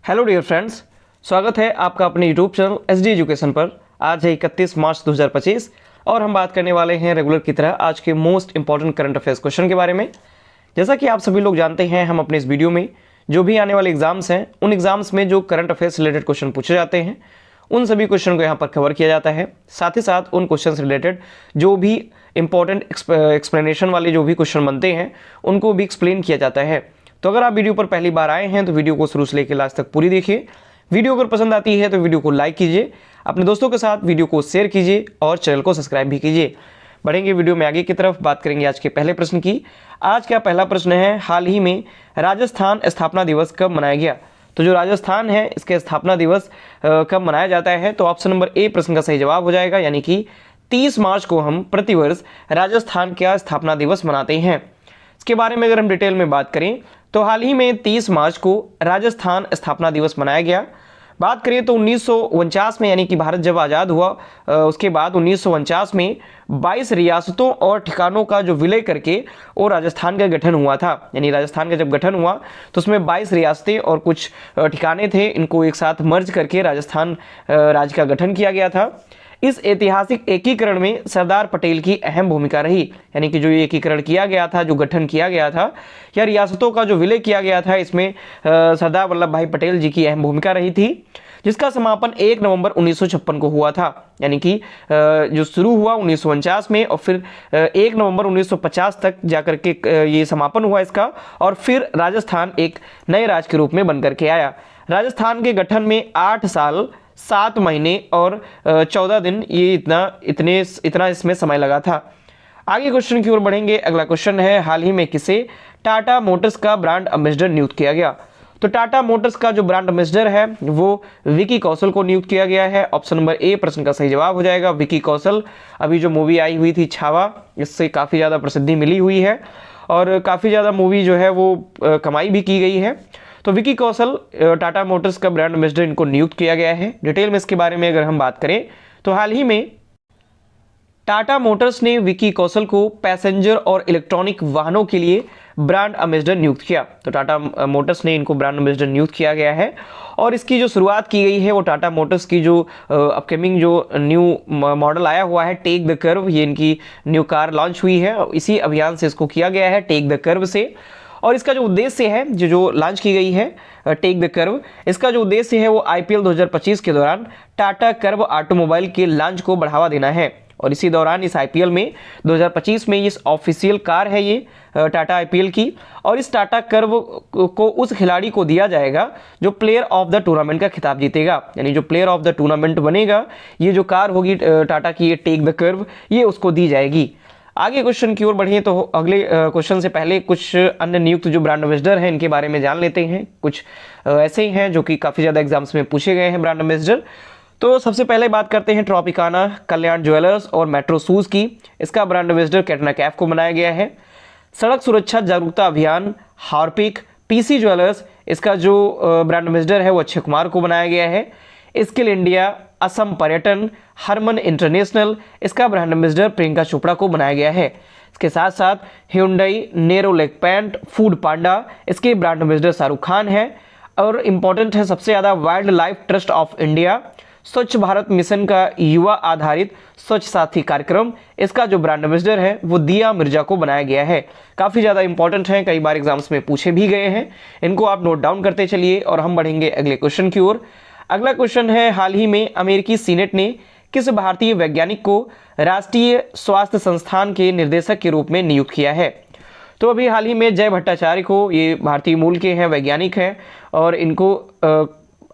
Hello dear friends, स्वागत है आपका अपने यूट्यूब चैनल एसडी एजुकेशन पर। आज है 31 मार्च 2025 और हम बात करने वाले हैं रेगुलर की तरह आज के most important current affairs question के बारे में। जैसा कि आप सभी लोग जानते हैं, हम अपने इस वीडियो में जो भी आने वाले एग्जाम्स हैं उन एग्जाम्स में जो करंट अफेयर्स रिलेटेड क्वेश्चन पूछे जाते हैं उन सभी क्वेश्चन को यहाँ पर कवर किया जाता है। साथ ही साथ उन क्वेश्चन से रिलेटेड जो भी इंपॉर्टेंट एक्सप्लेनेशन वाले जो भी क्वेश्चन बनते हैं उनको भी एक्सप्लेन किया जाता है। तो अगर आप वीडियो पर पहली बार आए हैं तो वीडियो को शुरू से लेकर लास्ट तक पूरी देखिए। वीडियो अगर पसंद आती है तो वीडियो को लाइक कीजिए, अपने दोस्तों के साथ वीडियो को शेयर कीजिए और चैनल को सब्सक्राइब भी कीजिए। बढ़ेंगे वीडियो में आगे की तरफ, बात करेंगे आज के पहले प्रश्न की। आज का पहला प्रश्न है, हाल ही में राजस्थान स्थापना दिवस कब मनाया गया? तो जो राजस्थान है इसके स्थापना दिवस कब मनाया जाता है? तो ऑप्शन नंबर ए प्रश्न का सही जवाब हो जाएगा, यानी कि 30 मार्च को हम प्रतिवर्ष राजस्थान का स्थापना दिवस मनाते हैं। इसके बारे में अगर हम डिटेल में बात करें तो हाल ही में 30 मार्च को राजस्थान स्थापना दिवस मनाया गया। बात करें तो 1949 में, यानी कि भारत जब आज़ाद हुआ उसके बाद 1949 में 22 रियासतों और ठिकानों का जो विलय करके वो राजस्थान का गठन हुआ था। यानी राजस्थान का जब गठन हुआ तो उसमें 22 रियासतें और कुछ ठिकाने थे, इनको एक साथ मर्ज करके राजस्थान राज्य का गठन किया गया था। इस ऐतिहासिक एकीकरण में सरदार पटेल की अहम भूमिका रही, यानी कि जो ये एकीकरण किया गया था, जो गठन किया गया था या रियासतों का जो विलय किया गया था, इसमें सरदार वल्लभ भाई पटेल जी की अहम भूमिका रही थी, जिसका समापन 1 नवंबर 1956 को हुआ था। यानी कि जो शुरू हुआ 1949 में और फिर 1 नवंबर 1950 तक जाकर के ये समापन हुआ इसका, और फिर राजस्थान एक नए राज्य के रूप में बनकर के आया। राजस्थान के गठन में 8 साल 7 महीने और 14 दिन ये इतना इसमें समय लगा था। आगे क्वेश्चन की ओर बढ़ेंगे। अगला क्वेश्चन है, हाल ही में किसे टाटा मोटर्स का ब्रांड एम्बेसडर नियुक्त किया गया? तो टाटा मोटर्स का जो ब्रांड एम्बेसडर है वो विकी कौशल को नियुक्त किया गया है। ऑप्शन नंबर ए प्रश्न का सही जवाब हो जाएगा, विकी कौशल। अभी जो मूवी आई हुई थी छावा, इससे काफ़ी ज़्यादा प्रसिद्धि मिली हुई है और काफ़ी ज़्यादा मूवी जो है वो कमाई भी की गई है। तो विकी कौशल टाटा मोटर्स का ब्रांड एम्बेसडर इनको नियुक्त किया गया है। डिटेल में इसके बारे में अगर हम बात करें तो हाल ही में टाटा मोटर्स ने विकी कौशल को पैसेंजर और इलेक्ट्रॉनिक वाहनों के लिए ब्रांड एम्बेसडर नियुक्त किया। तो टाटा मोटर्स ने इनको ब्रांड एम्बेसडर नियुक्त किया गया है और इसकी जो शुरुआत की गई है वो टाटा मोटर्स की जो अपकमिंग जो न्यू मॉडल आया हुआ है टेक द कर्व, ये इनकी न्यू कार लॉन्च हुई है और इसी अभियान से इसको किया गया है, टेक द कर्व से। और इसका जो उद्देश्य है जो लॉन्च की गई है टेक द कर्व, इसका जो उद्देश्य है वो आईपीएल 2025 के दौरान टाटा कर्व ऑटोमोबाइल के लॉन्च को बढ़ावा देना है। और इसी दौरान इस आईपीएल में 2025 में इस ऑफिशियल कार है ये टाटा आईपीएल की, और इस टाटा कर्व को उस खिलाड़ी को दिया जाएगा जो प्लेयर ऑफ द टूर्नामेंट का खिताब जीतेगा। यानी जो प्लेयर ऑफ द टूर्नामेंट बनेगा, ये जो कार होगी टाटा की, ये टेक द कर्व, ये उसको दी जाएगी। आगे क्वेश्चन की ओर बढ़े तो अगले क्वेश्चन से पहले कुछ अन्य नियुक्त जो ब्रांड एम्बेसडर हैं इनके बारे में जान लेते हैं। कुछ ऐसे ही हैं जो कि काफ़ी ज़्यादा एग्जाम्स में पूछे गए हैं ब्रांड एम्बेसडर। तो सबसे पहले बात करते हैं ट्रॉपिकाना, कल्याण ज्वेलर्स और मेट्रो शूज़ की। इसका ब्रांड एम्बेसडर कैटरीना कैफ को बनाया गया है। सड़क सुरक्षा जागरूकता अभियान, हार्पिक, पीसी ज्वेलर्स, इसका जो ब्रांड एम्बेसडर है वो अक्षय कुमार को बनाया गया है। स्किल इंडिया, असम पर्यटन, हरमन इंटरनेशनल, इसका ब्रांड एम्बेसडर प्रियंका चोपड़ा को बनाया गया है। इसके साथ साथ ह्यूंडई, नेरोलेक पैंट, फूड पांडा, इसके ब्रांड एम्बेसडर शाहरुख खान है। और इंपॉर्टेंट है सबसे ज़्यादा wild life trust of India, स्वच्छ भारत मिशन का युवा आधारित स्वच्छ साथी कार्यक्रम, इसका जो ब्रांड एम्बेसडर है वो दिया मिर्जा को बनाया गया है। काफ़ी ज़्यादा इंपॉर्टेंट है, कई बार एग्जाम्स में पूछे भी गए हैं, इनको आप नोट डाउन करते चलिए। और हम बढ़ेंगे अगले क्वेश्चन की ओर। अगला क्वेश्चन है, हाल ही में अमेरिकी सीनेट ने किस भारतीय वैज्ञानिक को राष्ट्रीय स्वास्थ्य संस्थान के निर्देशक के रूप में नियुक्त किया है? तो अभी हाल ही में जय भट्टाचार्य को, ये भारतीय मूल के हैं, वैज्ञानिक हैं और इनको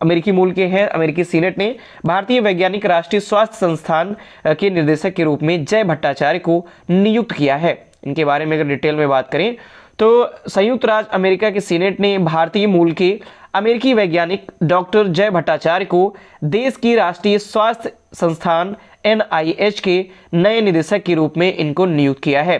अमेरिकी मूल के हैं। अमेरिकी सीनेट ने भारतीय वैज्ञानिक राष्ट्रीय स्वास्थ्य संस्थान के निर्देशक के रूप में जय भट्टाचार्य को नियुक्त किया है। इनके बारे में अगर डिटेल में बात करें तो संयुक्त राज्य अमेरिका के सीनेट ने भारतीय मूल के अमेरिकी वैज्ञानिक डॉक्टर जय भट्टाचार्य को देश की राष्ट्रीय स्वास्थ्य संस्थान NIH के नए निदेशक के रूप में इनको नियुक्त किया है।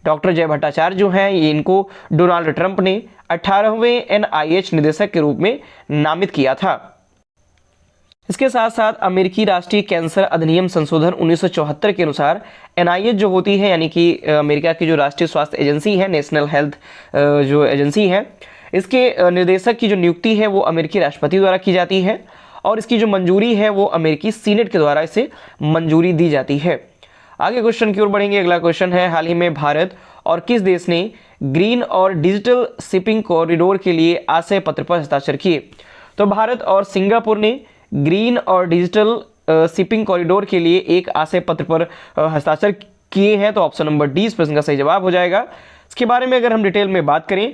डॉक्टर जय भट्टाचार्य जो हैं ये इनको डोनाल्ड ट्रंप ने 18वें NIH निदेशक के रूप में नामित किया था। इसके साथ साथ अमेरिकी राष्ट्रीय कैंसर अधिनियम संशोधन 1974 के अनुसार NIH जो होती है, यानी कि अमेरिका की जो राष्ट्रीय स्वास्थ्य एजेंसी है, नेशनल हेल्थ जो एजेंसी है, इसके निर्देशक की जो नियुक्ति है वो अमेरिकी राष्ट्रपति द्वारा की जाती है और इसकी जो मंजूरी है वो अमेरिकी सीनेट के द्वारा इसे मंजूरी दी जाती है। आगे क्वेश्चन की ओर बढ़ेंगे। अगला क्वेश्चन है, हाल ही में भारत और किस देश ने ग्रीन और डिजिटल शिपिंग कॉरिडोर के लिए आशय पत्र पर हस्ताक्षर किए? तो भारत और सिंगापुर ने ग्रीन और डिजिटल शिपिंग कॉरिडोर के लिए एक आशय पत्र पर हस्ताक्षर किए हैं। तो ऑप्शन नंबर डी इस प्रश्न का सही जवाब हो जाएगा। इसके बारे में अगर हम डिटेल में बात करें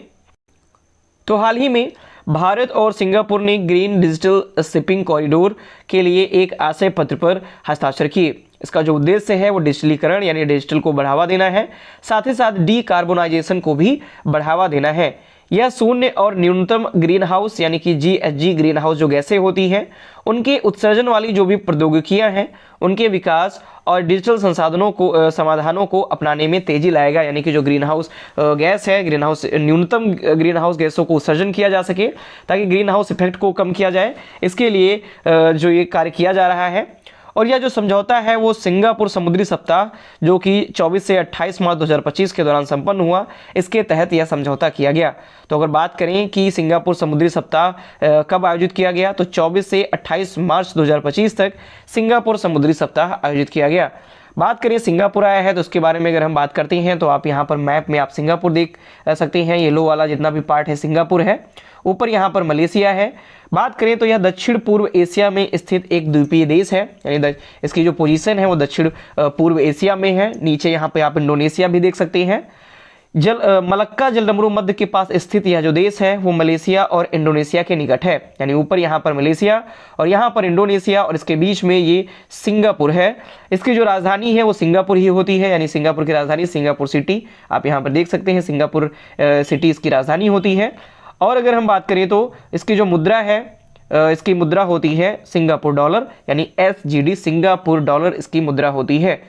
तो हाल ही में भारत और सिंगापुर ने ग्रीन डिजिटल शिपिंग कॉरिडोर के लिए एक आशय पत्र पर हस्ताक्षर किए। इसका जो उद्देश्य है वो डिजिटलीकरण यानी डिजिटल को बढ़ावा देना है, साथ ही साथ डीकार्बोनाइजेशन को भी बढ़ावा देना है। यह शून्य और न्यूनतम ग्रीन हाउस यानी कि GHG ग्रीन हाउस जो गैसें होती हैं उनके उत्सर्जन वाली जो भी प्रौद्योगिकियां हैं उनके विकास और डिजिटल संसाधनों को समाधानों को अपनाने में तेजी लाएगा। यानी कि जो ग्रीन हाउस गैस है, ग्रीन हाउस न्यूनतम ग्रीन हाउस गैसों को उत्सर्जन किया जा सके ताकि ग्रीन हाउस इफेक्ट को कम किया जाए, इसके लिए जो ये कार्य किया जा रहा है। और यह जो समझौता है वो सिंगापुर समुद्री सप्ताह जो कि 24 से 28 मार्च 2025 के दौरान संपन्न हुआ, इसके तहत यह समझौता किया गया। तो अगर बात करें कि सिंगापुर समुद्री सप्ताह कब आयोजित किया गया, तो 24 से 28 मार्च 2025 तक सिंगापुर समुद्री सप्ताह आयोजित किया गया। बात करें सिंगापुर आया है तो उसके बारे में अगर हम बात करते हैं तो आप यहाँ पर मैप में आप सिंगापुर देख सकते हैं। येलो वाला जितना भी पार्ट है सिंगापुर है, ऊपर यहाँ पर मलेशिया है। बात करें तो यह दक्षिण पूर्व एशिया में स्थित एक द्वीपीय देश है, यानी इसकी जो पोजीशन है वो दक्षिण पूर्व एशिया में है। नीचे यहाँ पे आप इंडोनेशिया भी देख सकते हैं। मलक्का जलडमरू मध्य के पास स्थित यह जो देश है वो मलेशिया और इंडोनेशिया के निकट है, यानी ऊपर यहाँ पर मलेशिया और यहाँ पर इंडोनेशिया और इसके बीच में ये सिंगापुर है। इसकी जो राजधानी है वो सिंगापुर ही होती है, यानी सिंगापुर की राजधानी सिंगापुर सिटी आप यहाँ पर देख सकते हैं। सिंगापुर सिटी इसकी राजधानी होती है। और अगर हम बात करें तो इसकी जो मुद्रा है इसकी मुद्रा होती है सिंगापुर डॉलर, यानी SGD सिंगापुर डॉलर इसकी मुद्रा होती है।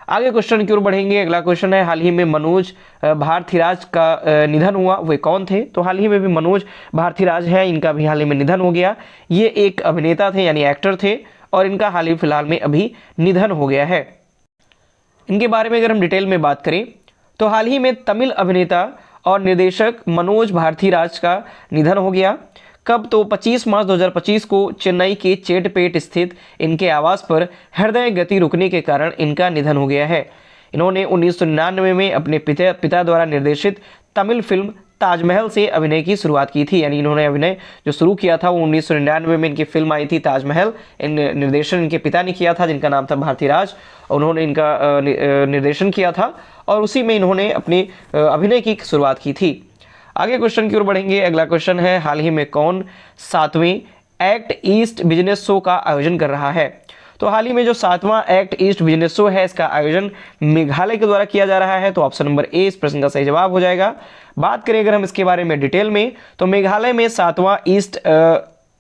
आगे क्वेश्चन की ओर बढ़ेंगे। अगला क्वेश्चन है, हाल ही में मनोज भारतीराज का निधन हुआ, वे कौन थे? तो हाल ही में भी मनोज भारतीराज हैं, इनका भी हाल ही में निधन हो गया। ये एक अभिनेता थे यानी एक्टर थे और इनका हाल ही फिलहाल में अभी निधन हो गया है। इनके बारे में अगर हम डिटेल में बात करें तो हाल ही में तमिल अभिनेता और निर्देशक मनोज भारतीराज का निधन हो गया। कब? तो 25 मार्च 2025 को चेन्नई के चेटपेट स्थित इनके आवास पर हृदय गति रुकने के कारण इनका निधन हो गया है। इन्होंने 1999 में अपने पिता द्वारा निर्देशित तमिल फिल्म ताजमहल से अभिनय की शुरुआत की थी, यानी इन्होंने अभिनय जो शुरू किया था वो 1999 में इनकी फिल्म आई थी ताजमहल। निर्देशन इनके पिता ने किया था जिनका नाम था भारतीराज, उन्होंने इनका निर्देशन किया था और उसी में इन्होंने अपने अभिनय की शुरुआत की थी। आगे क्वेश्चन की ओर बढ़ेंगे। अगला क्वेश्चन है, हाल ही में कौन 7वें एक्ट ईस्ट बिजनेस शो का आयोजन कर रहा है? तो हाल ही में जो 7वां एक्ट ईस्ट बिजनेस शो है इसका आयोजन मेघालय के द्वारा किया जा रहा है। तो ऑप्शन नंबर ए इस प्रश्न का सही जवाब हो जाएगा। बात करें अगर हम इसके बारे में डिटेल में तो मेघालय में 7वां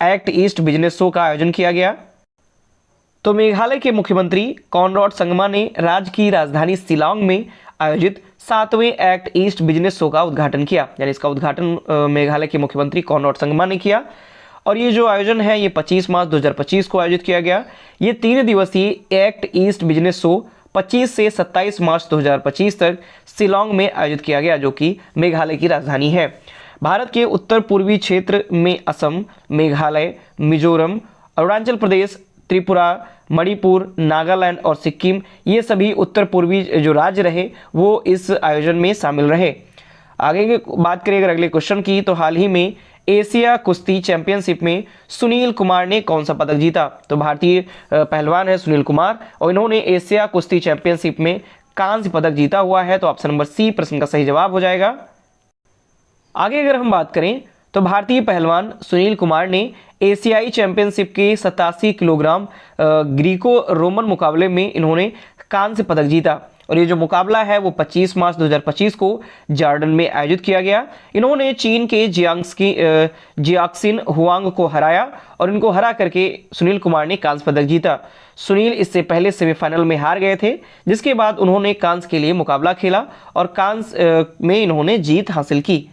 एक्ट ईस्ट बिजनेस शो का आयोजन किया गया। तो मेघालय के मुख्यमंत्री कॉनराड संगमा ने राज्य की राजधानी शिलांग में आयोजित 7वें एक्ट ईस्ट बिजनेस शो का उद्घाटन किया, यानी इसका उद्घाटन मेघालय के मुख्यमंत्री कॉनराड संगमा ने किया। और ये जो आयोजन है ये 25 मार्च 2025 को आयोजित किया गया। ये 3 दिवसीय एक्ट ईस्ट बिजनेस शो 25 से 27 मार्च 2025 तक शिलांग में आयोजित किया गया, जो कि मेघालय की राजधानी है। भारत के उत्तर पूर्वी क्षेत्र में असम, मेघालय, मिजोरम, अरुणाचल प्रदेश, त्रिपुरा, मणिपुर, नागालैंड और सिक्किम ये सभी उत्तर पूर्वी जो राज्य रहे वो इस आयोजन में शामिल रहे। आगे की बात करें अगर अगले क्वेश्चन की तो हाल ही में एशिया कुश्ती चैंपियनशिप में सुनील कुमार ने कौन सा पदक जीता? तो भारतीय पहलवान है सुनील कुमार और इन्होंने एशिया कुश्ती चैंपियनशिप में कांस्य पदक जीता हुआ है। तो ऑप्शन नंबर सी प्रश्न का सही जवाब हो जाएगा। आगे अगर हम बात करें तो भारतीय पहलवान सुनील कुमार ने एशियाई चैंपियनशिप के 87 किलोग्राम ग्रीको रोमन मुकाबले में इन्होंने कांस्य पदक जीता और ये जो मुकाबला है वो 25 मार्च 2025 को जॉर्डन में आयोजित किया गया। इन्होंने चीन के जियाक्सिन हुआंग को हराया और इनको हरा करके सुनील कुमार ने कांस्य पदक जीता। सुनील इससे पहले सेमीफाइनल में हार गए थे, जिसके बाद उन्होंने कांस्य के लिए मुकाबला खेला और कांस्य में इन्होंने जीत हासिल की।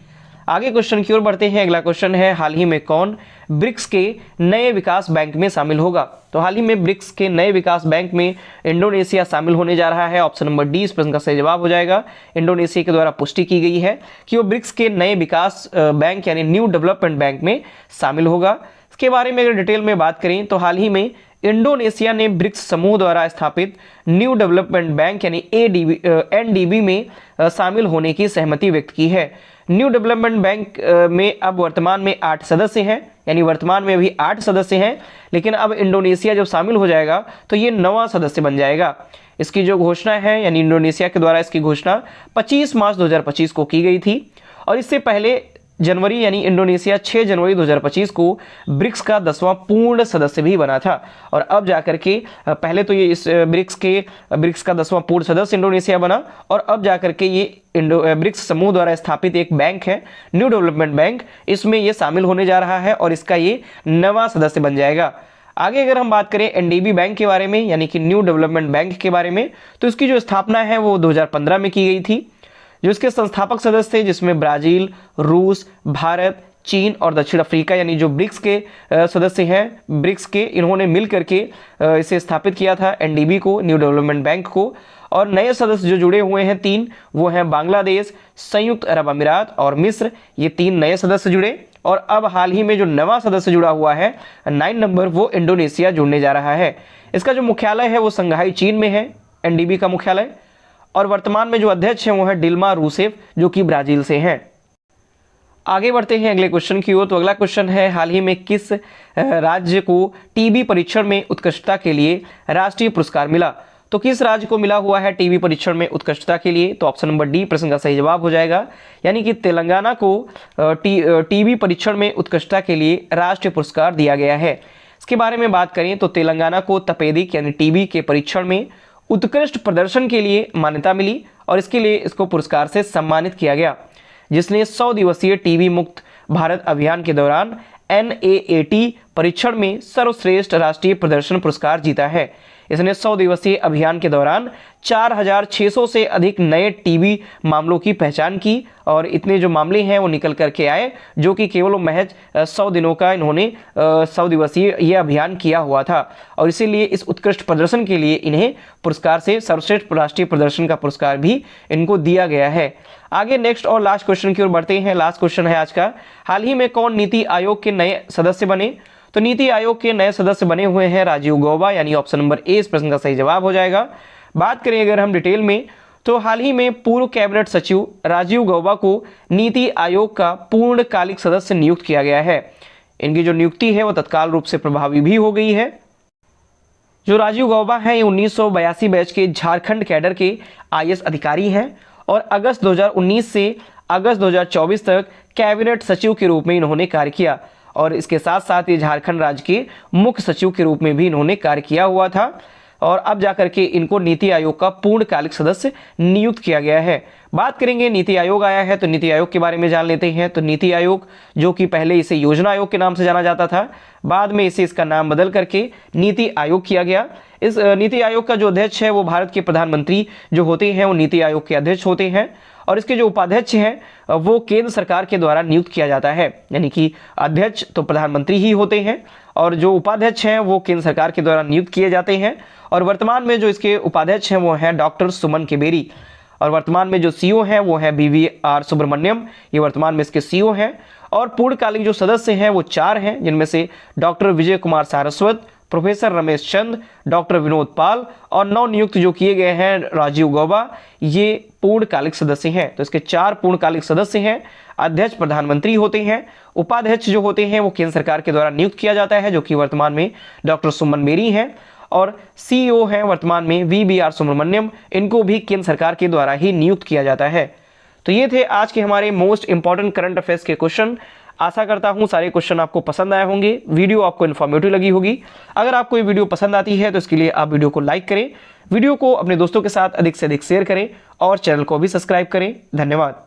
आगे क्वेश्चन की ओर बढ़ते हैं। अगला क्वेश्चन है, हाल ही में कौन ब्रिक्स के नए विकास बैंक में शामिल होगा? तो हाल ही में ब्रिक्स के नए विकास बैंक में इंडोनेशिया शामिल होने जा रहा है। ऑप्शन नंबर डी इस प्रश्न का सही जवाब हो जाएगा। इंडोनेशिया के द्वारा पुष्टि की गई है कि वो ब्रिक्स के नए विकास बैंक यानी न्यू डेवलपमेंट बैंक में शामिल होगा। इसके बारे में अगर डिटेल में बात करें तो हाल ही में इंडोनेशिया ने ब्रिक्स समूह द्वारा स्थापित न्यू डेवलपमेंट बैंक यानी एनडीबी में शामिल होने की सहमति व्यक्त की है। न्यू डेवलपमेंट बैंक में अब वर्तमान में 8 सदस्य हैं, यानी वर्तमान में अभी 8 सदस्य हैं, लेकिन अब इंडोनेशिया जब शामिल हो जाएगा तो ये 9वां सदस्य बन जाएगा। इसकी जो घोषणा है यानी इंडोनेशिया के द्वारा इसकी घोषणा 25 मार्च 2025 को की गई थी और इससे पहले जनवरी यानी इंडोनेशिया 6 जनवरी 2025 को ब्रिक्स का 10वां पूर्ण सदस्य भी बना था और अब जाकर के पहले तो ये इस ब्रिक्स का 10वां पूर्ण सदस्य इंडोनेशिया बना और अब जाकर के ये ब्रिक्स समूह द्वारा स्थापित एक बैंक है न्यू डेवलपमेंट बैंक, इसमें ये शामिल होने जा रहा है और इसका ये 9वां सदस्य बन जाएगा। आगे अगर हम बात करें एनडीबी बैंक के बारे में यानी कि न्यू डेवलपमेंट बैंक के बारे में, तो इसकी जो स्थापना है वो 2015 में की गई थी। जो इसके संस्थापक सदस्य थे जिसमें ब्राजील, रूस, भारत, चीन और दक्षिण अफ्रीका यानी जो ब्रिक्स के सदस्य हैं ब्रिक्स के, इन्होंने मिल करके इसे स्थापित किया था एनडीबी को, न्यू डेवलपमेंट बैंक को। और नए सदस्य जो जुड़े हुए हैं 3, वो हैं बांग्लादेश, संयुक्त अरब अमीरात और मिस्र। ये 3 नए सदस्य जुड़े और अब हाल ही में जो 9वां सदस्य जुड़ा हुआ है 9 नंबर, वो इंडोनेशिया जुड़ने जा रहा है। इसका जो मुख्यालय है वो संघाई चीन में है एनडीबी का मुख्यालय और वर्तमान में जो अध्यक्ष हैं वो है डिल्मा रूसेफ जो कि ब्राजील से हैं। आगे बढ़ते हैं अगले क्वेश्चन की ओर। तो अगला क्वेश्चन है, हाल ही में किस राज्य को टीबी परीक्षण में उत्कृष्टता के लिए राष्ट्रीय पुरस्कार मिला? तो किस राज्य को मिला हुआ है टीबी परीक्षण में उत्कृष्टता के लिए? तो ऑप्शन नंबर डी प्रश्न का सही जवाब हो जाएगा, यानी कि तेलंगाना को टीबी परीक्षण में उत्कृष्टता के लिए राष्ट्रीय पुरस्कार दिया गया है। इसके बारे में बात करें तो तेलंगाना को तपेदिक यानी टीबी के परीक्षण में उत्कृष्ट प्रदर्शन के लिए मान्यता मिली और इसके लिए इसको पुरस्कार से सम्मानित किया गया, जिसने 100 दिवसीय टीबी मुक्त भारत अभियान के दौरान NAAT परीक्षण में सर्वश्रेष्ठ राष्ट्रीय प्रदर्शन पुरस्कार जीता है। इसने 100 दिवसीय अभियान के दौरान 4600 से अधिक नए टीबी मामलों की पहचान की और इतने जो मामले हैं वो निकल करके आए, जो कि केवल महज 100 दिनों का इन्होंने 100 दिवसीय ये अभियान किया हुआ था और इसीलिए इस उत्कृष्ट प्रदर्शन के लिए इन्हें पुरस्कार से सर्वश्रेष्ठ राष्ट्रीय प्रदर्शन का पुरस्कार भी इनको दिया गया है। आगे नेक्स्ट और लास्ट क्वेश्चन की ओर बढ़ते हैं। लास्ट क्वेश्चन है आज का, हाल ही में कौन नीति आयोग के नए सदस्य बने? तो नीति आयोग के नए सदस्य बने हुए हैं राजीव गौबा, यानी ऑप्शन नंबर ए इस प्रश्न का सही जवाब हो जाएगा। बात करें अगर हम डिटेल में तो हाल ही में पूर्व कैबिनेट सचिव राजीव गौबा को नीति आयोग का पूर्णकालिक सदस्य नियुक्त किया गया है। इनकी जो नियुक्ति है वो तत्काल रूप से प्रभावी भी हो गई है। जो राजीव गौबा हैं ये 1982 बैच के झारखंड कैडर के IAS अधिकारी हैं और अगस्त 2019 से अगस्त 2024 तक कैबिनेट सचिव के रूप में इन्होंने कार्य किया और इसके साथ साथ ये झारखंड राज्य के मुख्य सचिव के रूप में भी इन्होंने कार्य किया हुआ था और अब जाकर के इनको नीति आयोग का पूर्णकालिक सदस्य नियुक्त किया गया है। बात करेंगे नीति आयोग आया है तो नीति आयोग के बारे में जान लेते हैं। तो नीति आयोग जो कि पहले इसे योजना आयोग के नाम से जाना जाता था, बाद में इसे इसका नाम बदल करके नीति आयोग किया गया। इस नीति आयोग का जो अध्यक्ष है वो भारत के प्रधानमंत्री जो होते हैं वो नीति आयोग के अध्यक्ष होते हैं और इसके जो उपाध्यक्ष हैं वो केंद्र सरकार के द्वारा नियुक्त किया जाता है, यानी कि अध्यक्ष तो प्रधानमंत्री ही होते हैं और जो उपाध्यक्ष हैं वो केंद्र सरकार के द्वारा नियुक्त किए जाते हैं। और वर्तमान में जो इसके उपाध्यक्ष हैं वो हैं डॉक्टर सुमन केबेरी और वर्तमान में जो CEO हैं वो है BVR सुब्रमण्यम, ये वर्तमान में इसके CEO हैं। और पूर्णकालिक जो सदस्य हैं वो 4 हैं, जिनमें से doctor Vijay Kumar Saraswat, professor Ramesh Chand, doctor Vinod पाल और नवनियुक्त जो किए गए हैं राजीव गौबा, ये पूर्णकालिक सदस्य हैं। तो इसके 4 पूर्णकालिक सदस्य हैं। अध्यक्ष प्रधानमंत्री होते हैं, उपाध्यक्ष जो होते हैं वो केंद्र सरकार के द्वारा नियुक्त किया जाता है, जो कि वर्तमान में डॉक्टर सुमन बेरी हैं और CEO हैं वर्तमान में VBR सुब्रमण्यम, इनको भी केंद्र सरकार के द्वारा ही नियुक्त किया जाता है। तो ये थे आज के हमारे मोस्ट इंपॉर्टेंट करंट अफेयर्स के क्वेश्चन। आशा करता हूं सारे क्वेश्चन आपको पसंद आए होंगे, वीडियो आपको इन्फॉर्मेटिव लगी होगी। अगर आपको ये वीडियो पसंद आती है तो इसके लिए आप वीडियो को लाइक करें, वीडियो को अपने दोस्तों के साथ अधिक से अधिक शेयर करें और चैनल को भी सब्सक्राइब करें। धन्यवाद।